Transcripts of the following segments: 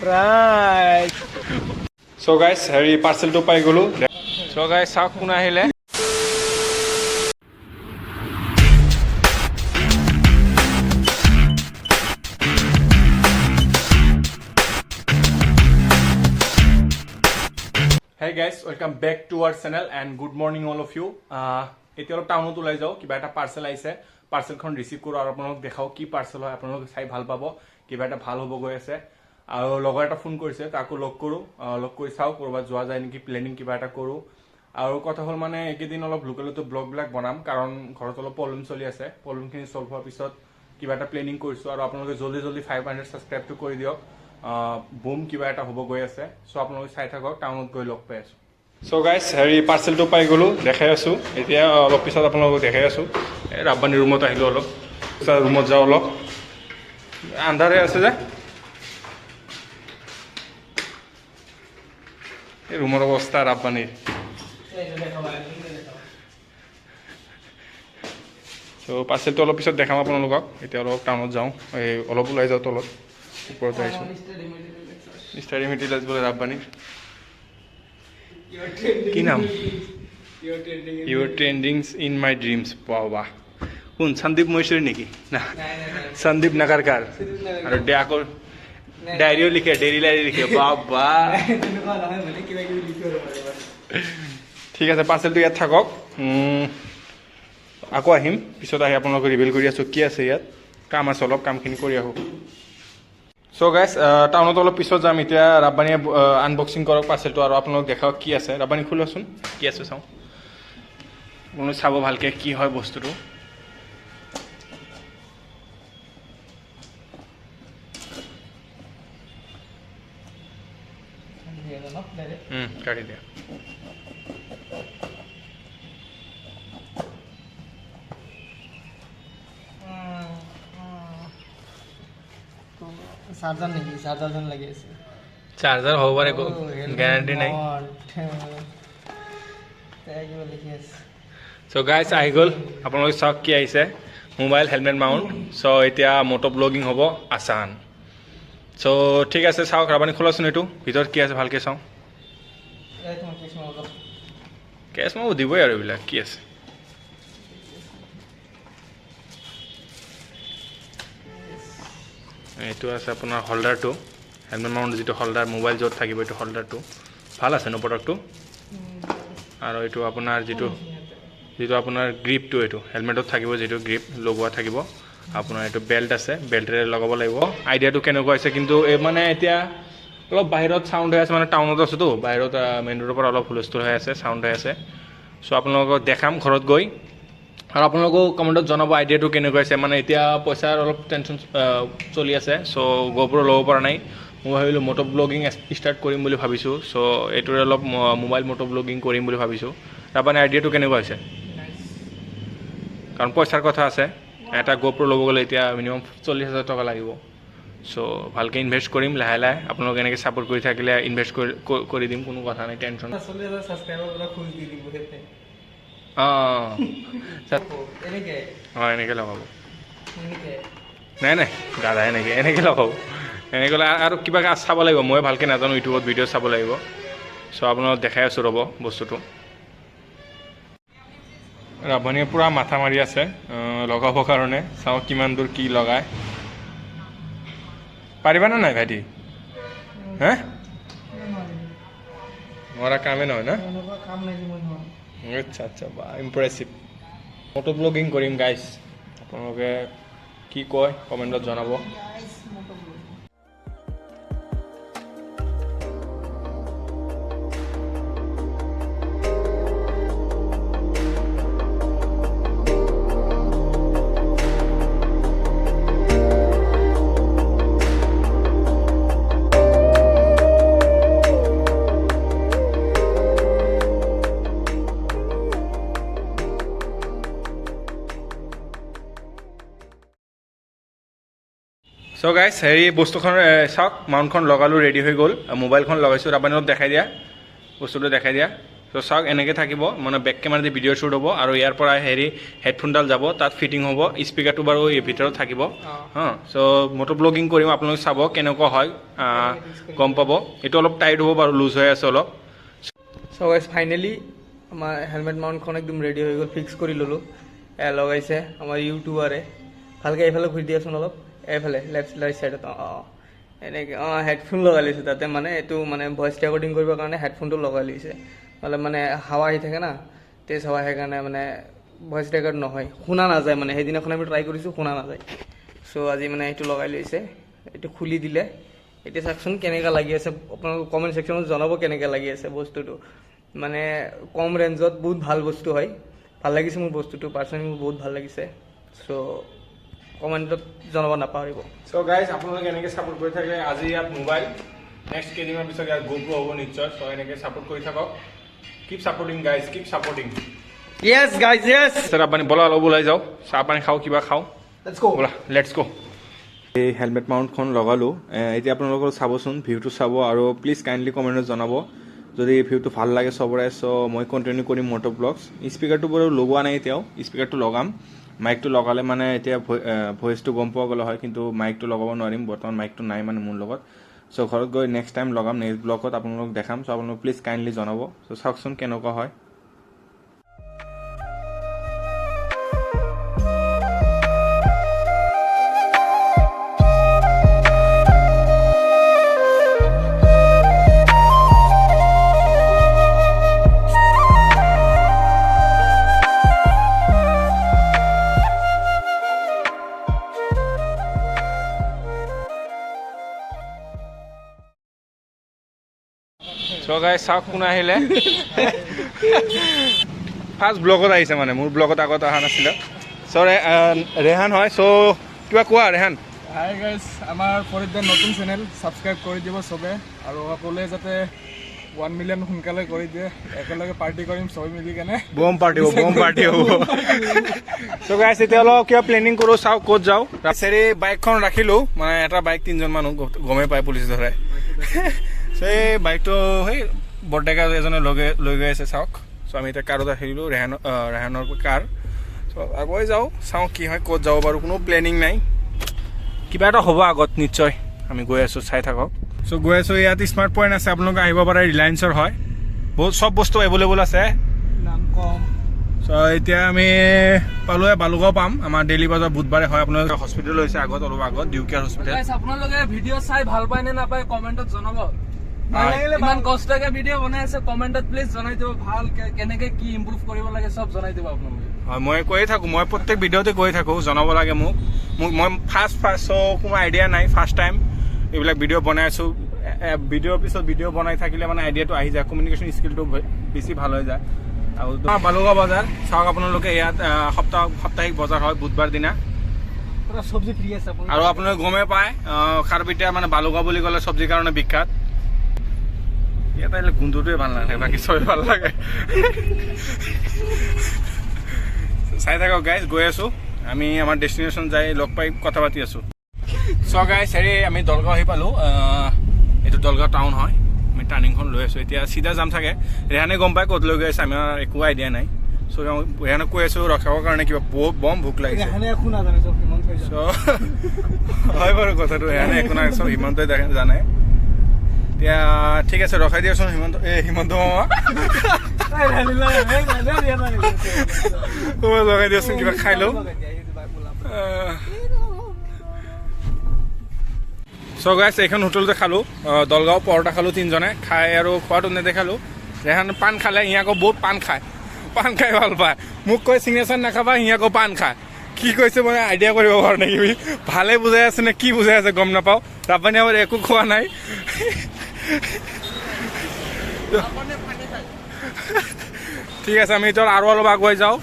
Right. So guys, হেৰি পাৰ্চেলটো পাই গলো। So guys, চাওক কোন আহিলে। Hey guys, welcome back to our channel and good morning all of you. এতিয়া অলপ টাউনত ওলাই যাও, কিবা এটা পাৰ্সেল আহিছে, পাৰ্সেলখন ৰিসিভ কৰো আৰু আপোনালোক দেখাও কি পাৰ্সেল হয়, আপোনালোক চাই ভাল পাব, কিবা এটা ভাল হ'ব গৈ আছে। আৰু লগৰ এটা ফোন কৰিছে, তাকো লগ কৰো, লগ কৰি চাও কৰবাত যোৱা যায় নেকি, প্লেনিং কিবা এটা কৰো। আৰু কথা হল মানে একেদিন অলপ লোকেলটো ব্লগ বিলাক বনাম, কাৰণ ঘৰত অলপ প্ৰবলেম চলি আছে, প্ৰবলেমখিনি সলভ হোৱাৰ পিছত কিবা এটা প্লেনিং কৰিছো। আৰু আপোনালোকে জলদি জলদি 500 সাবস্ক্ৰাইবটো কৰি দিয়ক। বুম কিবা এটা হ'ব গৈ আছে। সো আপোনালোকে চাই থাকক, টাউনত গৈ লগ পাই আছো। সো গাইস, হেৰি পাৰ্সেলটো পাই গলো, দেখাই আছো। এতিয়া অলপ পিছত আপোনালোকক দেখাই আছো। ৰাব্বানী ৰুমত আহিলো, অলপ ৰুমত যাও, অলপ আন্ধাৰে আছে যে এই ৰুমৰ অৱস্থা ৰাব্বানীৰ। সো পাৰ্সেলটো অলপ পিছত দেখাম আপোনালোকক। এতিয়া অলপ টাউনত যাওঁ, এই অলপ ওলাই যাওঁ তলত, ওপৰত আহিছো। স্টাডি মেটেৰিয়েলছ বোলে ৰাব্বানী। কি নাম? ইউৰ ট্ৰেণ্ডিংছ ইন মাই ড্ৰিমছ। বাহ, কোন সন্দীপ মহেশ্বৰী নেকি? না, সন্দীপ নাগাৰকাৰ। আৰু আকৌ ডায়েৰীও লিখে, ডেইলি ডায়েৰী লিখে। বাবা, ঠিক আছে, পাৰ্চেলটো ইয়াত থাকক, আকৌ আহিম পিছত। আহি আপোনালোকক ৰিভিল কৰি আছো কি আছে ইয়াত। কাম আছে অলপ, কামখিনি কৰি আহোঁ। সো গাইস, টাউনত অলপ পিছত যাম। এতিয়া ৰাব্বানীয়ে আনবক্সিং কৰক পাৰ্চেলটো আৰু আপোনালোক দেখাওক কি আছে। ৰাব্বানী খোলাচোন, কি আছে চাওঁ। কোনো চাব ভালকৈ কি হয় বস্তুটো। কাটি দিয়া। চাৰ্জাৰ নেকি? চাৰ্জাৰ যেন লাগি আছে। চাৰ্জাৰ হ'ব পাৰে, গ্যাৰাণ্টি নাই। সো গাইস, আহি গ'ল। আপোনালোকে চাওক কি আহিছে, মোবাইল হেলমেট মাউণ্ট। সো এতিয়া মটো ব্লগিং হ'ব আসান। সো ঠিক আছে, চাওক। ৰাব্বানী খোলাচোন এইটো, ভিতৰত কি আছে ভালকৈ চাওঁ। কেছ মই দিবই আৰু এইবিলাক কি আছে। এইটো আছে আপোনাৰ হোল্ডাৰটো, হেলমেট মাউণ্ট যিটো হোল্ডাৰ, মোবাইল য'ত থাকিব এইটো হোল্ডাৰটো ভাল আছে ন প্ৰডাক্টটো। আৰু এইটো আপোনাৰ যিটো আপোনাৰ গ্ৰিপটো, এইটো হেলমেটত থাকিব, যিটো গ্ৰিপ লগোৱা থাকিব। আপোনাৰ এইটো বেল্ট আছে, বেল্টেৰে লগাব লাগিব। আইডিয়াটো কেনেকুৱা হৈছে কিন্তু এই মানে এতিয়া অলপ বাহিৰত চাউণ্ড হৈ আছে, মানে টাউনত আছোতো, বাহিৰত মেইন ৰোডৰ পৰা অলপ হুলস্থুল হৈ আছে, চাউণ্ড হৈ আছে। চ' আপোনালোকক দেখাম ঘৰত গৈ। আৰু আপোনালোকেও কমেণ্টত জনাব আইডিয়াটো কেনেকুৱা হৈছে। মানে এতিয়া পইচাৰ অলপ টেনশ্যন চলি আছে, চ' গোপ্ৰ ল'ব পৰা নাই। মই ভাবিলোঁ মটো ব্লগিং ষ্টাৰ্ট কৰিম বুলি ভাবিছোঁ। চ' এইটোৰে অলপ মোবাইল মটো ব্লগিং কৰিম বুলি ভাবিছোঁ। তাৰমানে আইডিয়াটো কেনেকুৱা হৈছে? কাৰণ পইচাৰ কথা আছে, এটা গোপ্ৰ ল'ব গ'লে এতিয়া মিনিমাম 40,000 টকা লাগিব। চ' ভালকৈ ইনভেষ্ট কৰিম লাহে লাহে। আপোনালোকে এনেকৈ ছাপোৰ্ট কৰি থাকিলে ইনভেষ্ট কৰি দিম, কোনো কথা নাই, টেনশ্যন। অঁ এনেকৈ লগাব। নাই দাদা, এনেকৈ লগাব। এনেকৈ আৰু কিবা চাব লাগিব, মই ভালকৈ নাজানো, ইউটিউবত ভিডিঅ' চাব লাগিব। চ' আপোনালোকক দেখাই আছোঁ ৰ'ব বস্তুটো। ৰাব্বানীয়ে পূৰা মাথা মাৰি আছে লগাবৰ কাৰণে। চাওঁ কিমান দূৰ কি লগায়। পাৰিবানে নাই ভাইটি? হে, নোৱাৰা কামেই নহয় না? আচ্ছা, বা ইম্প্ৰেছিভ। মটো ব্লগিং কৰিম গাইজ, আপোনালোকে কি কয় কমেণ্টত জনাব। সো গাইজ, হেৰি বস্তুখন চাওক, মাউণ্টখন লগালোঁ, ৰেডি হৈ গ'ল। মোবাইলখন লগাইছোঁ। ৰাব্বানী অলপ দেখাই দিয়া, বস্তুটো দেখাই দিয়া। তো চাওক এনেকৈ থাকিব মানে বেক কেমেৰা দি ভিডিঅ' শ্বুট হ'ব আৰু ইয়াৰ পৰা হেৰি হেডফোনডাল যাব তাত ফিটিং হ'ব স্পীকাৰটো বাৰু এই ভিতৰত থাকিব হা চ' মটো ব্লগিং কৰিম আপোনালোকে চাব কেনেকুৱা হয় গম পাব এইটো অলপ টাইট হ'ব বাৰু লুজ হৈ আছে অলপ চ' গাইজ ফাইনেলি আমাৰ হেলমেট মাউণ্টখন একদম ৰেডি হৈ গ'ল ফিক্স কৰি ল'লোঁ লগাইছে আমাৰ ইউটিউবাৰে ভালকৈ এইফালে ঘূৰি দিয়াচোন অলপ এইফালে লেফ্ট চাইডত এনেকৈ হেডফোন লগাই লৈছোঁ তাতে মানে এইটো মানে ভইচ ৰেকৰ্ডিং কৰিবৰ কাৰণে হেডফোনটো লগাই লৈছে অলপ মানে হাৱা আহি থাকে না তেজ হাৱা সেইকাৰণে মানে ভইচ ৰেকৰ্ড নহয় শুনা নাযায় মানে সেইদিনাখন আমি ট্ৰাই কৰিছোঁ শুনা নাযায় চ' আজি মানে এইটো লগাই লৈছে এইটো খুলি দিলে এতিয়া চাওকচোন কেনেকুৱা লাগি আছে আপোনালোকে কমেণ্ট ছেকশ্যনত জনাব কেনেকৈ লাগি আছে বস্তুটো মানে কম ৰেঞ্জত বহুত ভাল বস্তু হয় ভাল লাগিছে মোৰ বস্তুটো পাৰ্চনেলি মোৰ বহুত ভাল লাগিছে চ' কমেণ্টত জনাব নাপাহৰিব চ' গাইজ আপোনালোকে এনেকৈ ছাপোৰ্ট কৰি থাকে আজি ইয়াত মোবাইল নেক্সট কেইদিনৰ পিছত ইয়াত GoPro হ'ব নিশ্চয় চ' এনেকৈ ছাপোৰ্ট কৰি থাকক কিপ ছাপোৰ্টিং গাইজ কিপ ছাপোৰ্টিং য়েছ গাইজ য়েছ ছাৰ আপুনি বলা অলপ ওলাই যাওঁ চাহ পানী খাওঁ কিবা খাওঁ ব'লা লেটছ গ' এই হেলমেট মাউণ্টখন লগালোঁ এতিয়া আপোনালোকৰ চাবচোন ভিউটো চাব আৰু প্লিজ কাইণ্ডলি কমেণ্টত জনাব যদি ভিউটো ভাল লাগে চবৰে চ' মই কণ্টিনিউ কৰিম মটো ব্লগছ স্পীকাৰটো বাৰু লগোৱা নাই এতিয়াও স্পীকাৰটো লগাম মাইকটো লগালে মানে এতিয়া ভইচটো গম পোৱা গ'লে হয় কিন্তু মাইকটো লগাব নোৱাৰিম বৰ্তমান মাইকটো নাই মানে মোৰ লগত চ' ঘৰত গৈ নেক্সট টাইম লগাম নেক্সট ব্লগত আপোনালোকক দেখাম চ' আপোনালোক প্লিজ কাইণ্ডলি জনাব চ' চাওকচোন কেনেকুৱা হয় চ' গাইজ চাওক কোন আহিলে ফাৰ্ষ্ট ব্লগত আহিছে মানে মোৰ ব্লগত আগত অহা নাছিলে চ' ৰেহান হয় চ' কিবা কোৱা ৰেহান হাই গাইজ আমাৰ ফৰিদৰ নতুন চেনেল ছাবস্ক্ৰাইব কৰি দিব চবে আৰু সকলোৱে যাতে 1 মিলিয়ন সোনকালে কৰি দিয়ে একেলগে পাৰ্টি কৰিম চবে মিলি কেনে বম পাৰ্টি হ'ব চ' গাইজ এতিয়া অলপ কিবা প্লেনিং কৰোঁ চাওঁ ক'ত যাওঁ ৰাজেৰি বাইকখন ৰাখিলোঁ মানে এটা বাইক 3জন মানুহ গমেই পায় পুলিচ ধৰে সেই বাইকটো সেই বৰডেকা এজনে লৈ গৈ আছে চাওক চ' আমি এতিয়া কাৰত আহিলোঁ ৰেহানৰ কাৰ চ' আগুৱাই যাওঁ চাওঁ কি হয় ক'ত যাব বাৰু কোনো প্লেনিং নাই কিবা এটা হ'ব আগত নিশ্চয় আমি গৈ আছোঁ চাই থাকক চ' গৈ আছোঁ ইয়াত স্মাৰ্ট পইণ্ট আছে আপোনালোকে আহিব পাৰে ৰিলায়েন্সৰ হয় বহুত চব বস্তু এভেইলেবল আছে নাম কম চ' এতিয়া আমি পালোৱে বালুগাঁও পাম আমাৰ ডেইলি বজাৰ বুধবাৰে হয় আপোনালোকে হস্পিটেল হৈছে আগত অলপ আগত ডিউকেয়াৰ হস্পিটেল আপোনালোকে ভিডিঅ' চাই ভাল পায় নে নাপায় কমেণ্টত জনাব ইমান কষ্টকে ভিডিঅ' বনাই আছে কমেণ্টত প্লিজ জনাই দিব ভাল কেনেকে কি ইম্প্ৰুভ কৰিব লাগে চব জনাই দিব আপোনালোকে হয় মই কৈয়ে থাকোঁ মই প্ৰত্যেক ভিডিঅ'তে কৈ থাকোঁ জনাব লাগে মোক মই ফাৰ্ষ্ট চ' কোনো আইডিয়া নাই ফাৰ্ষ্ট টাইম এইবিলাক ভিডিঅ' বনাই আছোঁ ভিডিঅ'ৰ পিছত ভিডিঅ' বনাই থাকিলে মানে আইডিয়াটো আহি যায় কমিউনিকেশ্যন স্কিলটো বেছি ভাল হৈ যায় আৰু বালুগাঁও বজাৰ চাওক আপোনালোকে ইয়াত সাপ্তাহিক বজাৰ হয় বুধবাৰ দিনা চব্জি ফ্ৰী আছে আৰু আপোনালোকে গমেই পায় খাৰপিঠা মানে বালুগাঁও বুলি ক'লে চব্জিৰ কাৰণে বিখ্যাত ইয়াত আহিলে গোন্ধটোৱে ভাল নালাগে বাকী চবেই ভাল লাগে চাই থাকক গাইজ গৈ আছোঁ আমি আমাৰ ডেষ্টিনেশ্যন যাই লগ পাই কথা পাতি আছোঁ চ' গাইজ হেৰি আমি দলগাঁও আহি পালোঁ এইটো দলগাঁও টাউন হয় আমি টাৰ্ণিংখন লৈ আছোঁ এতিয়া চিধা যাম চাগে ৰেহানে গম পাই ক'ত লৈ গৈ আছে আমাৰ একো আইডিয়া নাই চ' ৰেহানক কৈ আছোঁ ৰখাবৰ কাৰণে কিবা বম ভোক লাগিছে চ' হয় বাৰু কথাটো ৰেহানে একো নাই চব হিমন্তই জানে এতিয়া ঠিক আছে ৰখাই দিয়াচোন হিমন্ত মামা লগাই দিয়াচোন কিবা খাই লওঁ চ' গাইছ এইখন হোটেলতে খালোঁ দলগাঁও পৰঠা খালোঁ 3জনে খাই আৰু খোৱাটো নেদেখালোঁ ৰেহান পাণ খালে সি আকৌ বহুত পাণ খায় ভাল পায় মোক কৈ চিগনেচাৰ নাখাবা সি আকৌ পাণ খায় কি কৈছে মই আইডিয়া কৰিব পৰা নাই কিবি ভালে বুজাই আছে নে কি বুজাই আছে গম নাপাওঁ ৰাপানী আমাৰ একো খোৱা নাই ঠিক আছে আমি এতিয়া আৰু অলপ আগুৱাই যাওঁ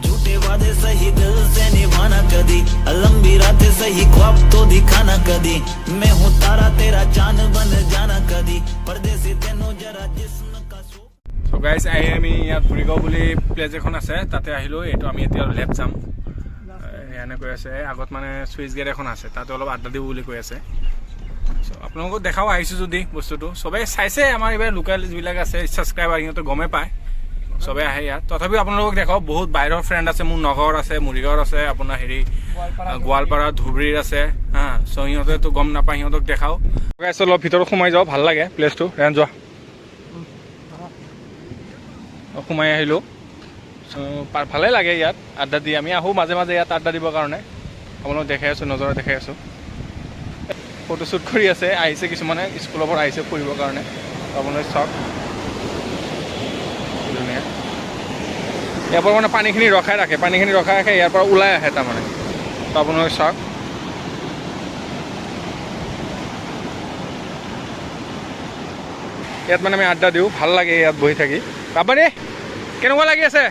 झूठे वादे सही दिल से निभाना कदी लंबी रातें सही ख्वाब तो दिखाना कदी मैं हूँ तारा तेरा चांद बन जाना कदी परदेसी तेनो जरा जिस्म का सो गाइस আমি ইয়াত ভুৰিগাঁও বুলি প্লেচ এখন আছে তাতে আহিলোঁ এইটো আমি এতিয়া লেফ্ট যাম এনে কৈ আছে আগত মানে চুইচ গেট এখন আছে তাতে অলপ আড্ডা দিব বুলি কৈ আছে আপোনালোকক দেখাও আহিছোঁ যদি বস্তুটো চবেই চাইছে আমাৰ এইবাৰ লোকেল যিবিলাক আছে ছাবস্ক্ৰাইবাৰ সিহঁতে গমেই পায় চবে আহে ইয়াত তথাপিও আপোনালোকক দেখাও বহুত বাহিৰৰ ফ্ৰেণ্ড আছে মোৰ নগৰ আছে মৰিগাঁৱৰ আছে আপোনাৰ হেৰি গোৱালপাৰা ধুবুৰীৰ আছে হা চ' সিহঁতেতো গম নাপায় সিহঁতক দেখাও অলপ ভিতৰত সোমাই যাওঁ ভাল লাগে প্লেচটো ৰেন যোৱা সোমাই আহিলোঁ চ' ভালেই লাগে ইয়াত আড্ডা দি আমি আহোঁ মাজে মাজে ইয়াত আড্ডা দিবৰ কাৰণে আপোনালোক দেখাই আছোঁ নজৰত দেখাই আছোঁ ফটোশ্বুট কৰি আছে আহিছে কিছুমানে স্কুলৰ পৰা আহিছে ফুৰিবৰ কাৰণে আপোনালোকে চাওক ধুনীয়া ইয়াৰ পৰা মানে পানীখিনি ৰখাই ৰাখে ইয়াৰ পৰা ওলাই আহে তাৰমানে তো আপোনালোকে চাওক ইয়াত মানে আমি আড্ডা দিওঁ ভাল লাগে ইয়াত বহি থাকি বাবানী কেনেকুৱা লাগি আছে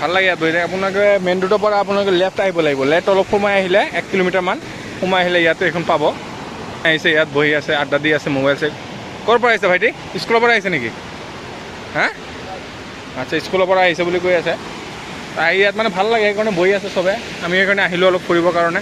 ভাল লাগে ইয়াত বহি থাকে আপোনালোকে মেইন ৰোডৰ পৰা আপোনালোকে লেফ্ট আহিব লাগিব লেফ্ট অলপ সোমাই আহিলে 1 কিলোমিটাৰমান সোমাই আহিলে ইয়াতো এখন পাব আহিছে ইয়াত বহি আছে আড্ডা দি আছে মোবাইল চাই ক'ৰ পৰা আহিছে ভাইটি স্কুলৰ পৰা আহিছে নেকি হা আচ্ছা স্কুলৰ পৰা আহিছে বুলি কৈ আছে আহি ইয়াত মানে ভাল লাগে সেইকাৰণে বহি আছে চবে আমি সেইকাৰণে আহিলোঁ অলপ ফুৰিবৰ কাৰণে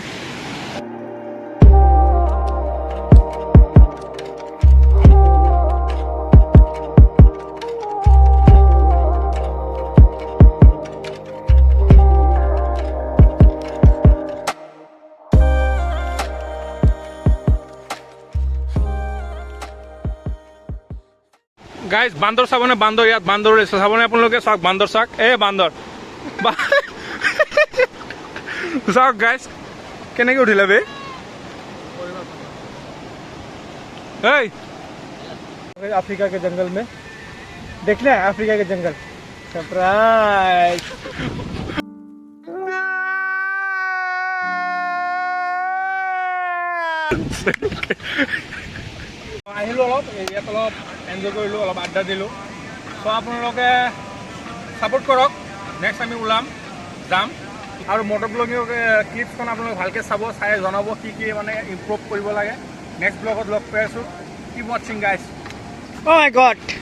গাইজ বান্দৰ চাবনে বান্দৰ ইয়াত বান্দৰ চাবনে আপোনালোকে চাওক বান্দৰ চাওক বান্দৰ চাওক গাইজ কেনেকৈ উঠিলে বে अफ्रीका के जंगल में देखना है अफ्रीका के जंगल सरप्राइज আহিলোঁ অলপ ইয়াত অলপ এনজয় কৰিলোঁ অলপ আড্ডা দিলোঁ চ' আপোনালোকে ছাপোৰ্ট কৰক নেক্সট আমি ওলাম যাম আৰু মট'ব্লগিং ক্লিপছখন আপোনালোকে ভালকৈ চাব চাই জনাব কি কি মানে ইম্প্ৰুভ কৰিব লাগে নেক্সট ব্লগত লগ পাই আছোঁ কিপ ৱাচিং গাইজ অ' মাই গড